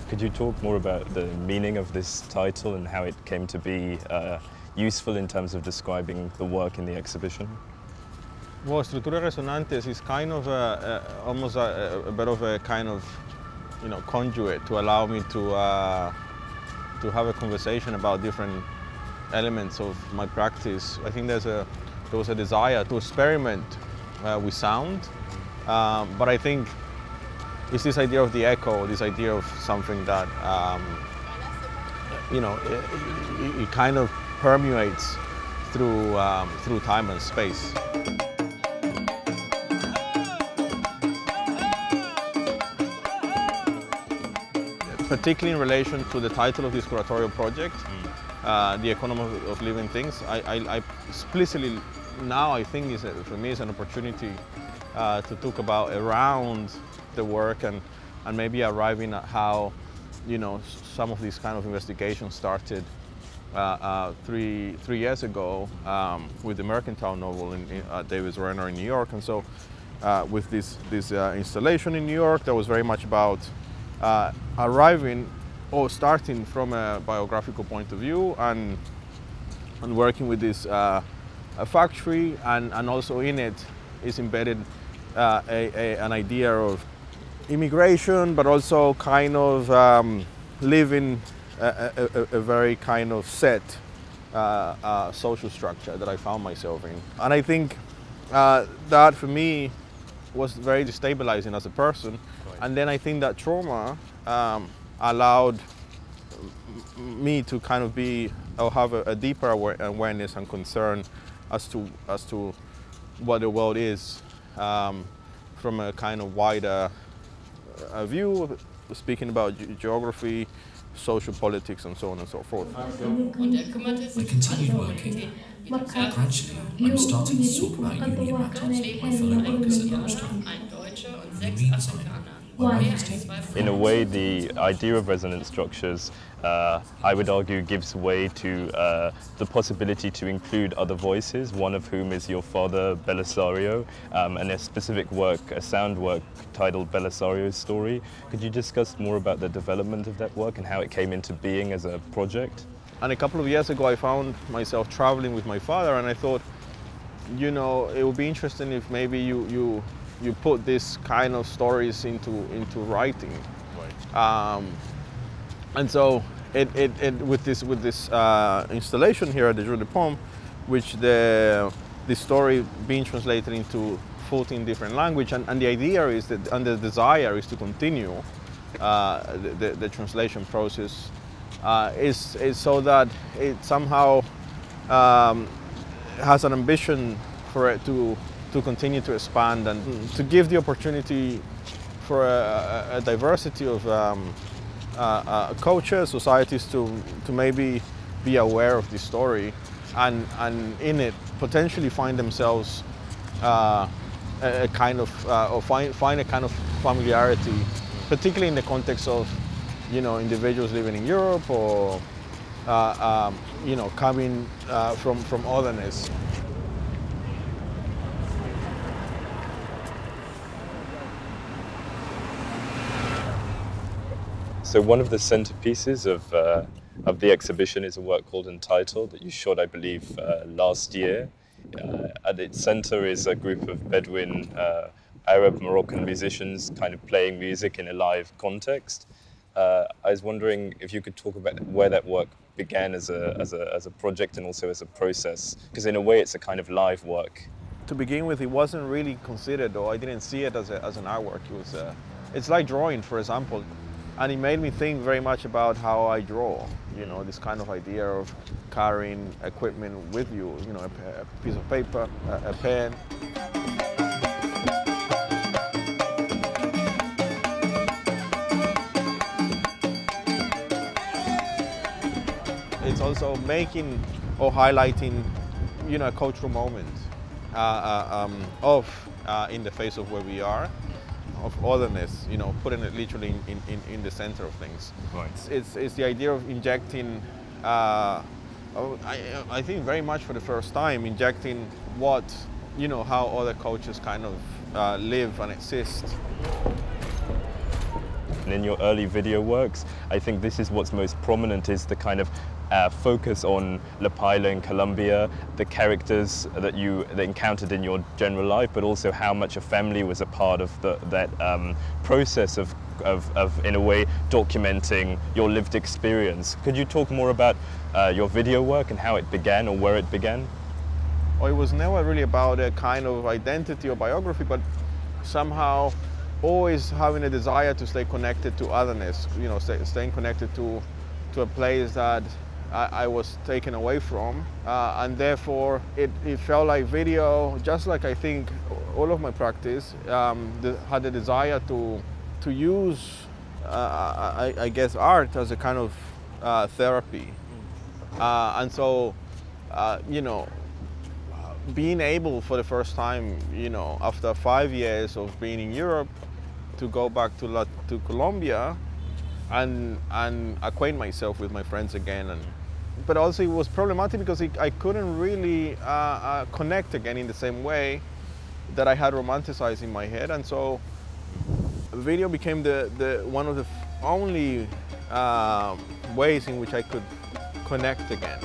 Could you talk more about the meaning of this title and how it came to be useful in terms of describing the work in the exhibition? Well, Estructuras resonantes is kind of almost a bit of a kind of, conduit to allow me to have a conversation about different elements of my practice. I think there was a desire to experiment with sound, but I think it's this idea of the echo, this idea of something that, it kind of permeates through time and space. Particularly in relation to the title of this curatorial project, The Economy of Living Things, I explicitly now I think for me is an opportunity to talk about around the work and maybe arriving at how some of these kind of investigations started 3 years ago with the Mercantile novel at Davis Renner in New York, and so with this installation in New York that was very much about arriving or starting from a biographical point of view and working with this a factory, and also in it is embedded an idea of immigration, but also kind of living a very kind of set social structure that I found myself in. And I think that for me was very destabilizing as a person. And then I think that trauma allowed me to kind of have a deeper awareness and concern as to what the world is from a kind of wider view, speaking about geography, social politics, and so on and so forth. I continued working. Gradually, I'm starting to talk about union matters with my fellow workers at lunchtime. In a way, the idea of resonance structures, I would argue, gives way to the possibility to include other voices, one of whom is your father, Belisarius, and a specific work, a sound work titled Belisarius Story. Could you discuss more about the development of that work and how it came into being as a project? And a couple of years ago, I found myself traveling with my father, and I thought, it would be interesting if maybe you put this kind of stories into writing. Right. And so with this installation here at the Jeu de Paume, which the story being translated into 14 different languages, and the idea is that, and the desire is to continue the translation process, is so that it somehow has an ambition for it to continue to expand and to give the opportunity for a diversity of cultures, societies to maybe be aware of this story and in it potentially find themselves a kind of or find a kind of familiarity, particularly in the context of individuals living in Europe or coming from otherness. So one of the centerpieces of the exhibition is a work called Entitled that you showed, I believe, last year. At its center is a group of Bedouin Arab Moroccan musicians kind of playing music in a live context. I was wondering if you could talk about where that work began as a project and also as a process, because in a way it's a kind of live work. To begin with, it wasn't really considered, or I didn't see it as an artwork. It's like drawing, for example. And it made me think very much about how I draw, this kind of idea of carrying equipment with you, a piece of paper, a pen. It's also making or highlighting, a cultural moment in the face of where we are, of otherness, putting it literally in the center of things. Right. It's the idea of injecting, I think very much for the first time, injecting how other cultures kind of live and exist. and in your early video works, I think this is what's most prominent, is the kind of focus on La Paila in Colombia, the characters that you encountered in your general life, but also how much a family was a part of that process of, in a way, documenting your lived experience. Could you talk more about your video work and how it began, or where it began? Well, it was never really about a kind of identity or biography, but somehow always having a desire to stay connected to otherness, you know, staying connected to a place that I was taken away from, and therefore it felt like video, just like I think all of my practice, had a desire to use, I guess, art as a kind of therapy. And so, you know, being able for the first time, you know, after 5 years of being in Europe, to go back to Colombia and acquaint myself with my friends again. But also it was problematic because I couldn't really connect again in the same way that I had romanticized in my head. And so video became one of the only ways in which I could connect again.